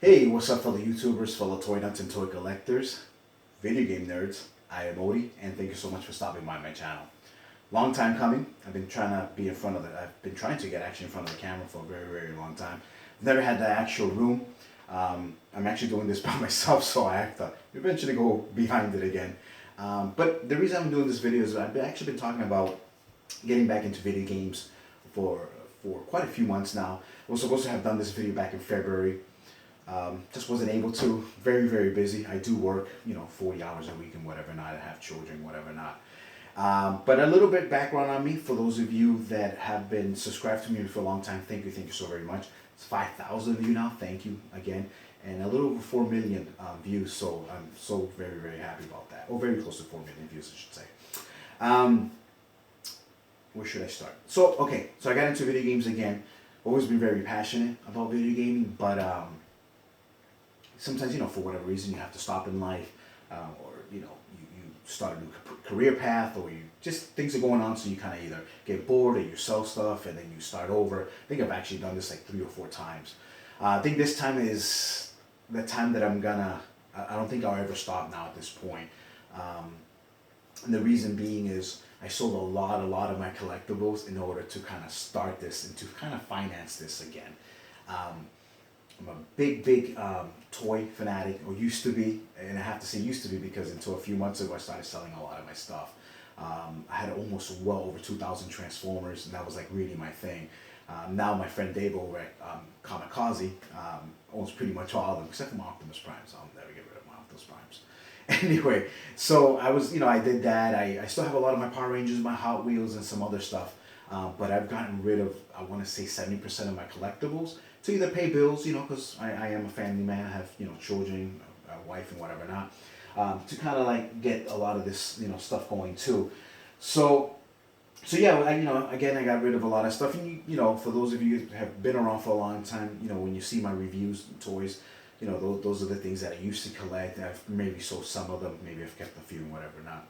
Hey, what's up, fellow YouTubers, fellow toy nuts and toy collectors, video game nerds? I am Odie, and thank you so much for stopping by my channel. Long time coming. I've been trying to be in front of the. I've been trying to get actually in front of the camera for a very, very long time. I've never had the actual room. I'm actually doing this by myself, so I have to eventually go behind it again. But the reason I'm doing this video is I've actually been talking about getting back into video games for quite a few months now. I was supposed to have done this video back in February. Just wasn't able to. Very, very busy. I do work, 40 hours a week and whatever not. I have children, whatever not. But a little bit background on me for those of you that have been subscribed to me for a long time. Thank you so very much. It's 5,000 of you now. Thank you again. And a little over 4 million views. So I'm so very, very happy about that. Or very close to 4 million views, I should say. Where should I start? So I got into video games again. Always been very passionate about video gaming, but sometimes, for whatever reason, you have to stop in life, or, you start a new career path, or things are going on, so you kind of either get bored or you sell stuff, and then you start over. I think I've actually done this like 3 or 4 times. I think this time is the time that I don't think I'll ever stop now at this point. And the reason being is I sold a lot of my collectibles in order to kind of start this and to kind of finance this again. I'm a big toy fanatic, or used to be, and I have to say used to be because until a few months ago I started selling a lot of my stuff. I had almost well over 2,000 Transformers, and that was like really my thing. Now my friend Dave over at Comicazi owns pretty much all of them, except for my Optimus Primes. I'll never get rid of my Optimus Primes. Anyway, so I was, I did that. I still have a lot of my Power Rangers, my Hot Wheels, and some other stuff. But I've gotten rid of, I want to say 70% of my collectibles to either pay bills, because I am a family man. I have, children, a wife, and whatever not. To kind of like get a lot of this, stuff going too. So yeah, again, I got rid of a lot of stuff. And, for those of you who have been around for a long time, when you see my reviews, toys, those are the things that I used to collect. I've maybe sold some of them. Maybe I've kept a few and whatever not.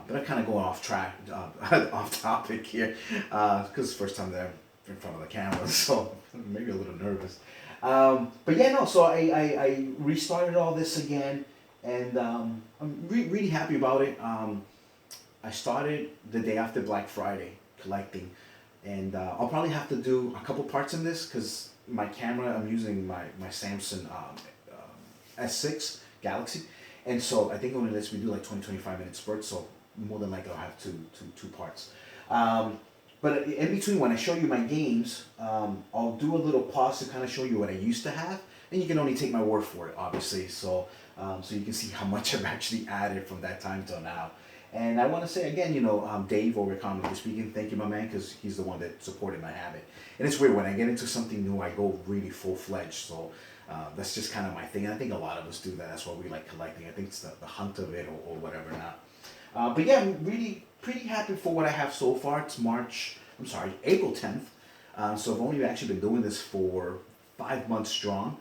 But I'm kind of going off track, off topic here, because it's the first time that I'm in front of the camera, so maybe a little nervous. But yeah, no, so I restarted all this again, and I'm really happy about it. I started the day after Black Friday collecting, and I'll probably have to do a couple parts in this, because my camera, I'm using my Samsung S6 Galaxy. And so I think it only lets me do like 20-25 minute spurts, so more than likely I'll have two parts. But in between, when I show you my games, I'll do a little pause to kind of show you what I used to have, and you can only take my word for it, obviously. So so you can see how much I've actually added from that time till now. And I want to say again, Dave over at Comicazi speaking, thank you, my man, because he's the one that supported my habit. And it's weird, when I get into something new, I go really full-fledged. So that's just kind of my thing. And I think a lot of us do that. That's why we like collecting. I think it's the hunt of it, or whatever not. But yeah, I'm really pretty happy for what I have so far. It's April 10th. So I've only actually been doing this for 5 months strong.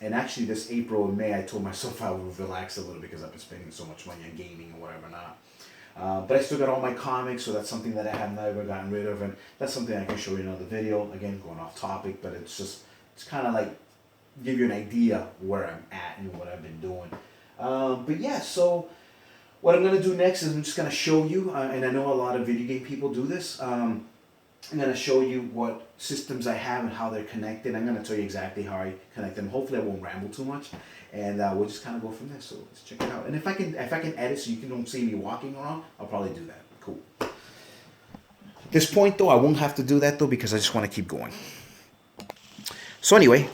And actually this April and May, I told myself I would relax a little because I've been spending so much money on gaming and whatever not. But I still got all my comics, so that's something that I have never gotten rid of. And that's something I can show you in another video. Again, going off topic, but it's kind of like give you an idea where I'm at and what I've been doing. But yeah, so what I'm going to do next is I'm just going to show you, and I know a lot of video game people do this. I'm going to show you what systems I have and how they're connected. I'm going to tell you exactly how I connect them. Hopefully I won't ramble too much, and we'll just kind of go from there. So let's check it out. And if I can edit so you don't see me walking around, I'll probably do that. Cool. At this point though, I won't have to do that though, because I just want to keep going. So anyway,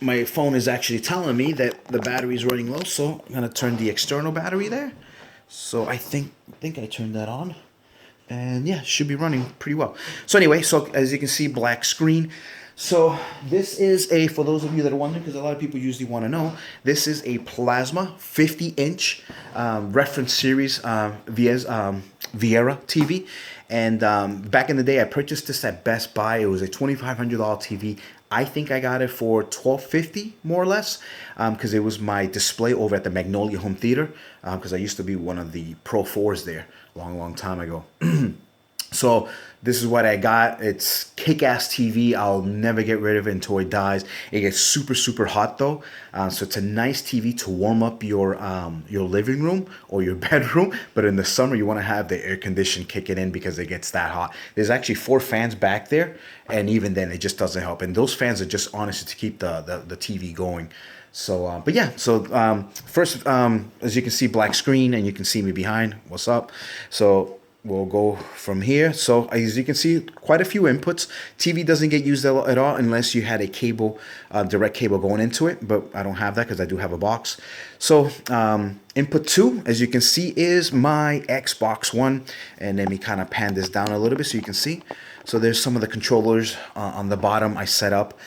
my phone is actually telling me that the battery is running low, so I'm going to turn the external battery there. So I think I turned that on. And yeah, should be running pretty well. So anyway, so as you can see, black screen. So this is for those of you that are wondering, because a lot of people usually want to know, this is a plasma 50-inch reference series Viera TV. And back in the day, I purchased this at Best Buy. It was a $2,500 TV. I think I got it for $1,250, more or less, because it was my display over at the Magnolia Home Theater, because I used to be one of the Pro 4s there long time ago. So this is what I got. It's kick-ass TV. I'll never get rid of it until it dies. It gets super, super hot though. So it's a nice TV to warm up your living room or your bedroom. But in the summer, you want to have the air condition kicking in because it gets that hot. There's actually 4 fans back there, and even then, it just doesn't help. And those fans are just honestly to keep the TV going. So, but yeah, so first, as you can see, black screen, and you can see me behind. What's up? So we'll go from here. So as you can see, quite a few inputs. TV doesn't get used at all unless you had a cable, direct cable going into it, but I don't have that because I do have a box. So input 2, as you can see, is my Xbox One. And let me kind of pan this down a little bit so you can see. So there's some of the controllers on the bottom I set up.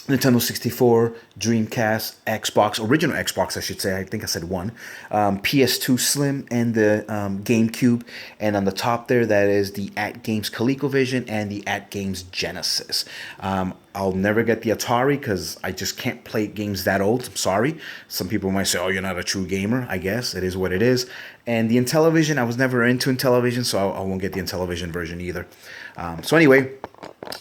Nintendo 64, Dreamcast, Xbox, original Xbox, I should say. I think I said 1. PS2 Slim and the GameCube. And on the top there, that is the At Games ColecoVision and the At Games Genesis. I'll never get the Atari because I just can't play games that old. I'm sorry. Some people might say, oh, you're not a true gamer. I guess it is what it is. And the Intellivision, I was never into Intellivision, so I won't get the Intellivision version either. So anyway,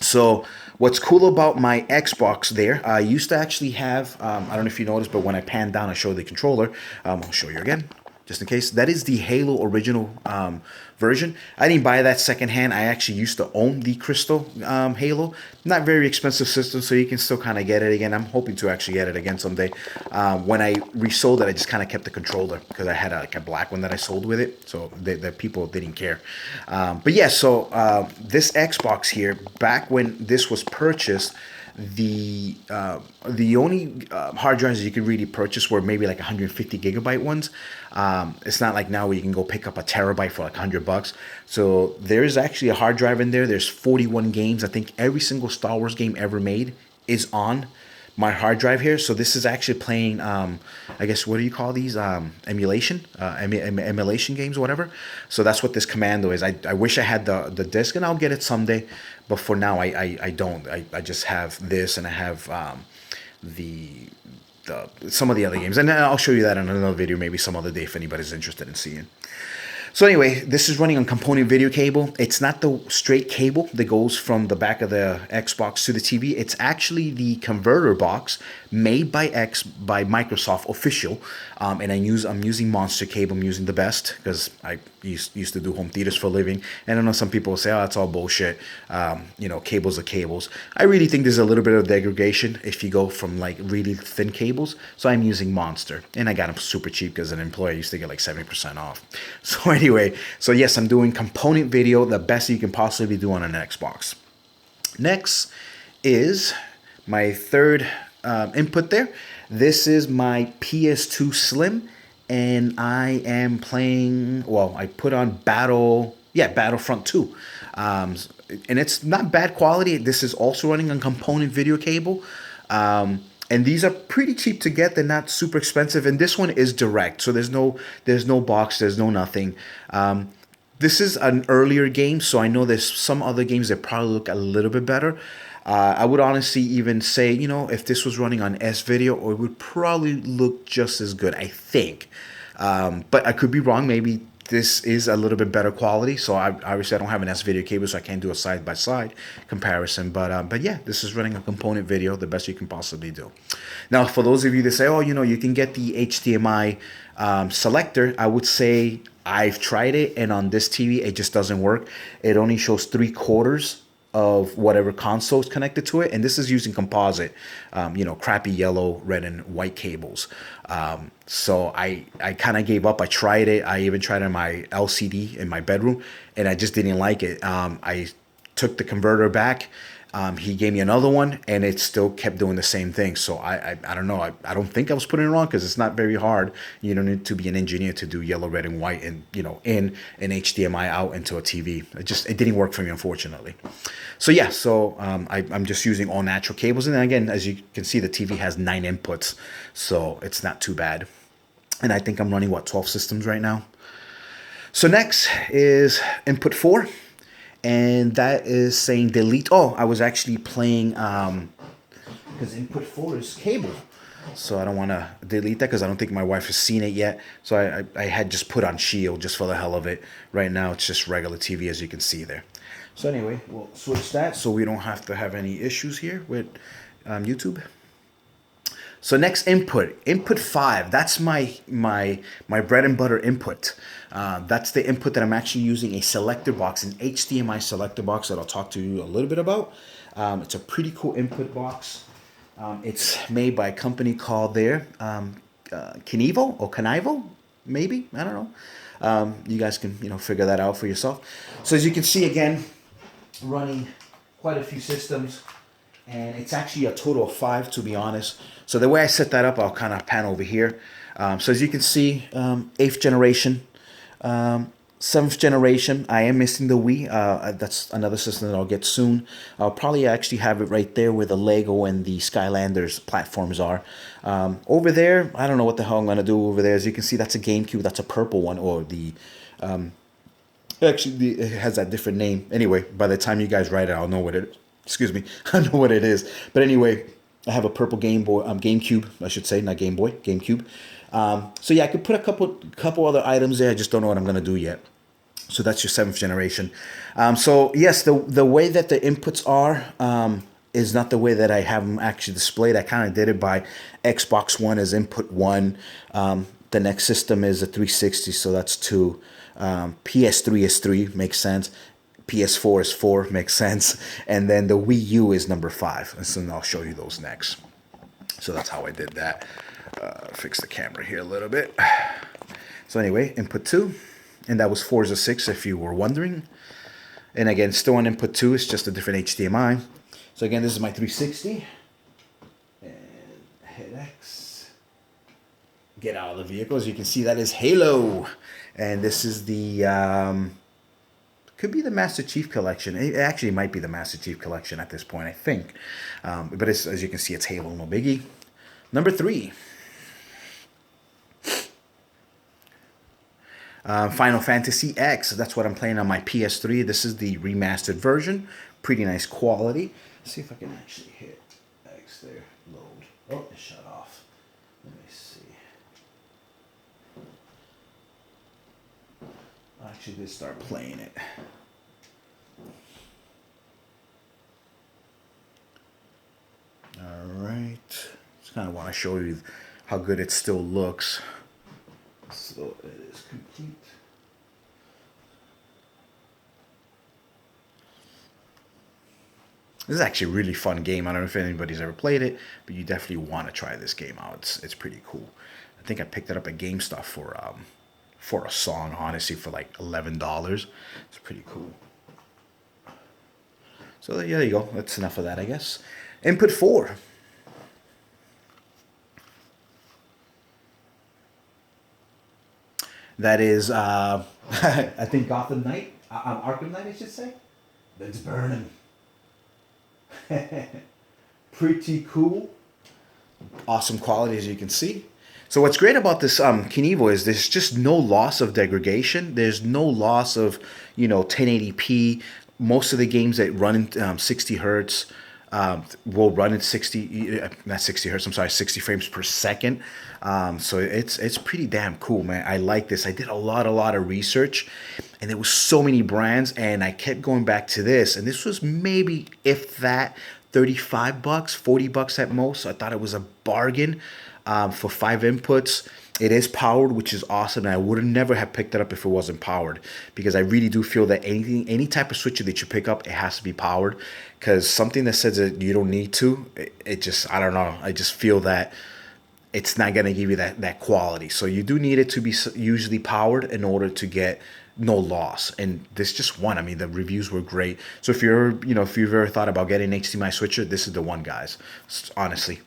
so what's cool about my Xbox there, I used to actually have, I don't know if you noticed, but when I pan down, I show the controller. I'll show you again, just in case. That is the Halo original version. I didn't buy that secondhand. I actually used to own the Crystal Halo. Not very expensive system, so you can still kind of get it again. I'm hoping to actually get it again someday. When I resold it, I just kind of kept the controller because I had like a black one that I sold with it, so the people didn't care. But yeah, so this Xbox here, back when this was purchased, the only hard drives you could really purchase were maybe like 150 gigabyte ones. It's not like now where you can go pick up a terabyte for like $100. So there's actually a hard drive in there. There's 41 games. I think every single Star Wars game ever made is on my hard drive here. So this is actually playing, I guess, what do you call these? Emulation, emulation games or whatever. So that's what this Commando is. I wish I had the disc, and I'll get it someday. But for now, I don't. I just have this, and I have some of the other games. And I'll show you that in another video, maybe some other day if anybody's interested in seeing. So anyway, this is running on component video cable. It's not the straight cable that goes from the back of the Xbox to the TV. It's actually the converter box made by Microsoft official. And I'm using Monster cable. I'm using the best because I used to do home theaters for a living. And I know some people will say, oh, that's all bullshit. Cables are cables. I really think there's a little bit of degradation if you go from like really thin cables. So I'm using Monster. And I got them super cheap because an employee used to get like 70% off. So anyway, so yes, I'm doing component video, the best you can possibly do on an Xbox. Next is my third input there. This is my PS2 Slim, and I am playing, well, I put on Battlefront 2. And it's not bad quality. This is also running on component video cable. And these are pretty cheap to get. They're not super expensive. And this one is direct. So there's no box. There's no nothing. This is an earlier game. So I know there's some other games that probably look a little bit better. I would honestly even say, if this was running on S-Video, it would probably look just as good, I think. But I could be wrong. Maybe this is a little bit better quality. So obviously I don't have an S-Video cable, so I can't do a side-by-side comparison. But yeah, this is running a component video, the best you can possibly do. Now, for those of you that say, oh, you can get the HDMI selector, I would say I've tried it, and on this TV, it just doesn't work. It only shows 3/4 of whatever console is connected to it, and this is using composite, crappy yellow, red, and white cables. So I kind of gave up. I tried it. I even tried it on my LCD in my bedroom, and I just didn't like it. I took the converter back. He gave me another one, and it still kept doing the same thing. So I don't know. I don't think I was putting it wrong because it's not very hard. You don't need to be an engineer to do yellow, red, and white, and in an HDMI out into a TV. It didn't work for me, unfortunately. So yeah, I'm just using all natural cables, and then again, as you can see, the TV has 9 inputs, so it's not too bad. And I think I'm running 12 systems right now. So next is input 4. And that is saying delete. Oh, I was actually playing, because input 4 is cable. So I don't want to delete that because I don't think my wife has seen it yet. So I had just put on Shield just for the hell of it. Right now it's just regular TV, as you can see there. So anyway, we'll switch that so we don't have to have any issues here with YouTube. So next input 5. That's my bread and butter input. That's the input that I'm actually using, a selector box, an HDMI selector box that I'll talk to you a little bit about. It's a pretty cool input box. It's made by a company called Kinivo or Kanivo, maybe, I don't know. You guys can figure that out for yourself. So as you can see, again, running quite a few systems. And it's actually a total of 5, to be honest. So the way I set that up, I'll kind of pan over here. So as you can see, 8th generation, 7th generation. I am missing the Wii. That's another system that I'll get soon. I'll probably actually have it right there where the Lego and the Skylanders platforms are. Over there, I don't know what the hell I'm going to do over there. As you can see, that's a GameCube. That's a purple one, or the... Actually, it has that different name. Anyway, by the time you guys write it, I'll know what it is. Excuse me, I know what it is. But anyway, I have a purple GameCube, I should say, not Game Boy, GameCube. So yeah, I could put a couple other items there. I just don't know what I'm gonna do yet. So that's your 7th generation. So yes, the way that the inputs are is not the way that I have them actually displayed. I kind of did it by Xbox One as input 1. The next system is a 360, so that's 2. PS3 is 3, makes sense. PS4 is 4, makes sense. And then the Wii U is number 5. And so I'll show you those next. So that's how I did that. Fix the camera here a little bit. So anyway, input 2. And that was Forza 6, if you were wondering. And again, still on input 2. It's just a different HDMI. So again, this is my 360. And hit X. Get out of the vehicle. As you can see, that is Halo. And this is the... could be the Master Chief Collection. It actually might be the Master Chief Collection at this point, I think. But as you can see, it's Halo, no biggie. Number 3. Final Fantasy X. That's what I'm playing on my PS3. This is the remastered version. Pretty nice quality. Let's see if I can actually hit X there. Load. Oh, it shut off. Let me see. I actually did start playing it. Alright. Just kind of want to show you how good it still looks. So it is complete. This is actually a really fun game. I don't know if anybody's ever played it, but you definitely want to try this game out. It's pretty cool. I think I picked it up at GameStop for a song, honestly, for like $11. It's pretty cool. So yeah, there you go. That's enough of that, I guess. Input 4. That is, I think Gotham Knight, Arkham Knight, I should say. It's burning. Pretty cool. Awesome quality, as you can see. So what's great about this Kinivo is there's just no loss of degradation. There's no loss of 1080p. Most of the games that run in 60 hertz will run at 60 frames per second. So it's pretty damn cool, man. I like this. I did a lot of research, and there was so many brands, and I kept going back to this, and this was maybe, if that, $35, $40 at most. So I thought it was a bargain for 5 inputs. It is powered, which is awesome, and I would never have picked it up if it wasn't powered, because I really do feel that any type of switcher that you pick up, it has to be powered, because something that says that you don't need to, it just, I don't know, I just feel that it's not going to give you that quality. So you do need it to be usually powered in order to get no loss. And this just won. I mean, the reviews were great. So if if you've ever thought about getting an HDMI switcher, this is the one, guys. Honestly,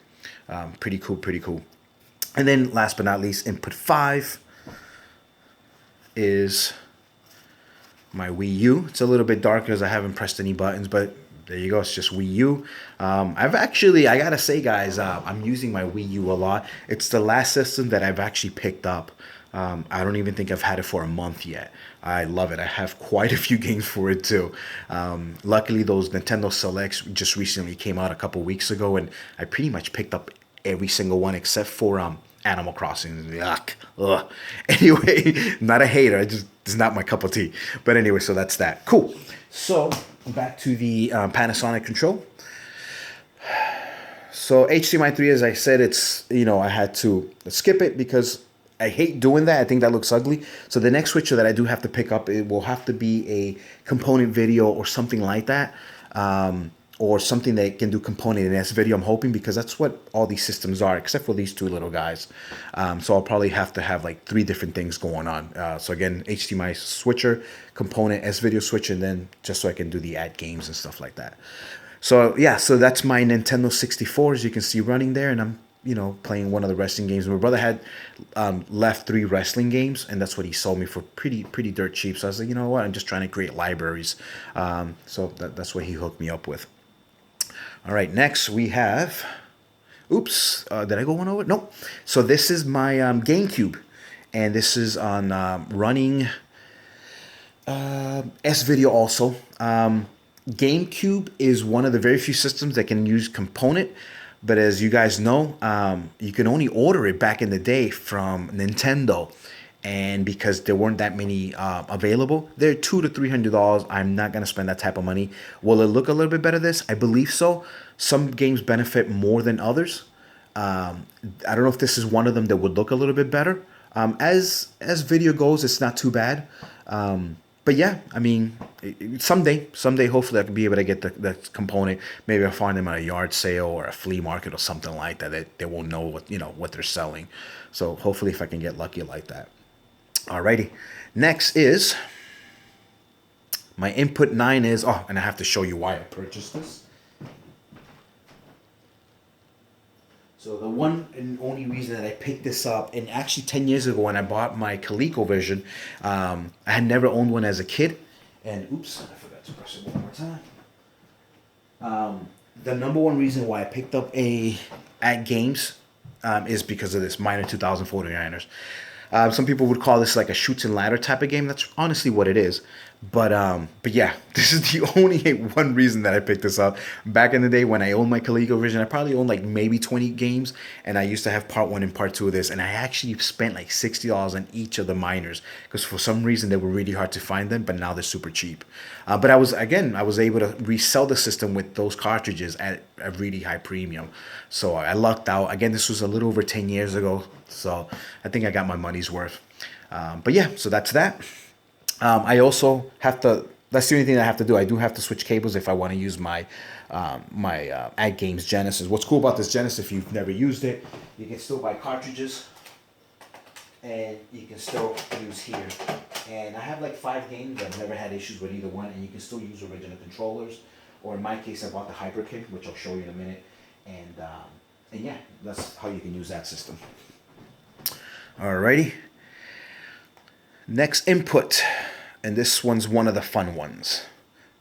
pretty cool. And then last but not least, input 5 is my Wii U. It's a little bit dark because I haven't pressed any buttons, but there you go. It's just Wii U. I gotta say, guys, I'm using my Wii U a lot. It's the last system that I've actually picked up. I don't even think I've had it for a month yet. I love it. I have quite a few games for it too. Luckily, those Nintendo Selects just recently came out a couple weeks ago, and I pretty much picked up every single one except for Animal Crossing. Yuck. Ugh. Anyway, not a hater. It's not my cup of tea. But anyway, so that's that. Cool. So back to the Panasonic control. So HDMI 3, as I said, it's, I had to skip it because I hate doing that. I think that looks ugly. So the next switcher that I do have to pick up, it will have to be a component video or something like that. Or something that can do component and S video, I'm hoping, because that's what all these systems are, except for these two little guys. So I'll probably have to have like 3 different things going on. So again, HDMI switcher, component, S video switch, and then just so I can do the add games and stuff like that. So yeah, so that's my Nintendo 64, as you can see running there, and I'm playing one of the wrestling games. My brother had left 3 wrestling games, and that's what he sold me for pretty dirt cheap. So I was like, you know what, I'm just trying to create libraries. So that's what he hooked me up with. All right, next we have, oops, did I go one over? Nope. So this is my GameCube, and this is on running S-Video also. GameCube is one of the very few systems that can use component, but as you guys know, you can only order it back in the day from Nintendo. And because there weren't that many available, they're $200 to $300. I'm not going to spend that type of money. Will it look a little bit better this? I believe so. Some games benefit more than others. I don't know if this is one of them that would look a little bit better. As video goes, it's not too bad. But yeah, I mean, someday, hopefully I can be able to get the component. Maybe I'll find them at a yard sale or a flea market or something like that. They won't know what they're selling. So hopefully if I can get lucky like that. Alrighty, next is my input 9 is, and I have to show you why I purchased this. So the one and only reason that I picked this up, and actually 10 years ago when I bought my ColecoVision, I had never owned one as a kid, and oops, I forgot to press it one more time. The number one reason why I picked up at games is because of this Miner 2000 49ers. Some people would call this like a shoots and ladder type of game. That's honestly what it is. But yeah, this is the only one reason that I picked this up. Back in the day when I owned my ColecoVision, I probably owned like maybe 20 games, and I used to have part 1 and part 2 of this, and I actually spent like $60 on each of the miners because for some reason they were really hard to find them, but now they're super cheap. But I was able to resell the system with those cartridges at a really high premium. So I lucked out. Again, this was a little over 10 years ago, so I think I got my money's worth. But yeah, so that's that. I also have to, that's the only thing that I have to do. I do have to switch cables if I want to use my Ad Games Genesis. What's cool about this Genesis, if you've never used it, you can still buy cartridges and you can still use here. And I have like 5 games. I've never had issues with either one, and you can still use original controllers. Or in my case, I bought the Hybrid Kit, which I'll show you in a minute. And yeah, that's how you can use that system. Alrighty. Next input, and this one's one of the fun ones.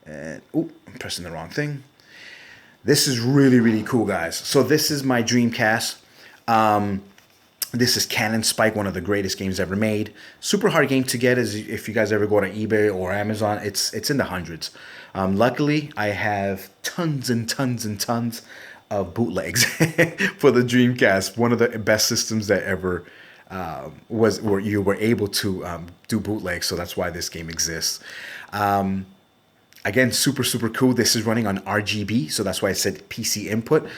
And I'm pressing the wrong thing. This is really cool, guys. So this is my Dreamcast. This is Cannon Spike, one of the greatest games ever made. Super hard game to get. Is if you guys ever go to eBay or Amazon, it's in the hundreds. Luckily, I have tons and tons of bootlegs for the Dreamcast. One of the best systems that ever was where you were able to do bootlegs, so that's why this game exists. Again, super cool. This is running on RGB, so that's why I said PC input.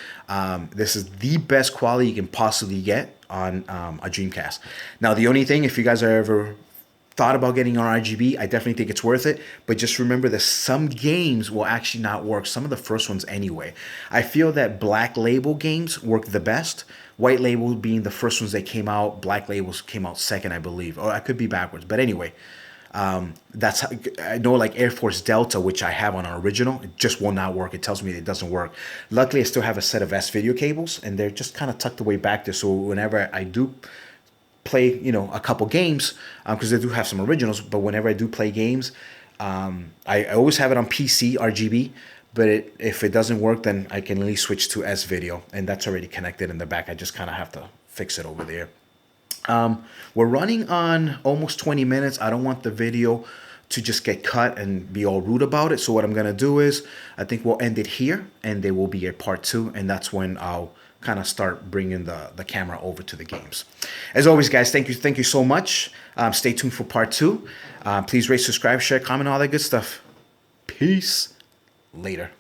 This is the best quality you can possibly get on a Dreamcast. Now, the only thing, if you guys are ever thought about getting on RGB, I definitely think it's worth it. But just remember that some games will actually not work. Some of the first ones anyway. I feel that Black Label games work the best. White Label being the first ones that came out. Black Labels came out second, I believe. Or I could be backwards. But anyway, that's how, I know like Air Force Delta, which I have on an original, it just will not work. It tells me it doesn't work. Luckily, I still have a set of S-Video cables, and they're just kind of tucked away back there. So whenever I do play, a couple games, because they do have some originals, but whenever I do play games, I always have it on PC RGB, but if it doesn't work, then I can at least switch to S-Video, and that's already connected in the back. I just kind of have to fix it over there. We're running on almost 20 minutes. I don't want the video to just get cut and be all rude about it. So what I'm going to do is I think we'll end it here, and there will be a part 2, and that's when I'll kind of start bringing the camera over to the games. As always, guys, thank you so much. Stay tuned for part 2. Please rate, subscribe, share, comment, all that good stuff. Peace. Later.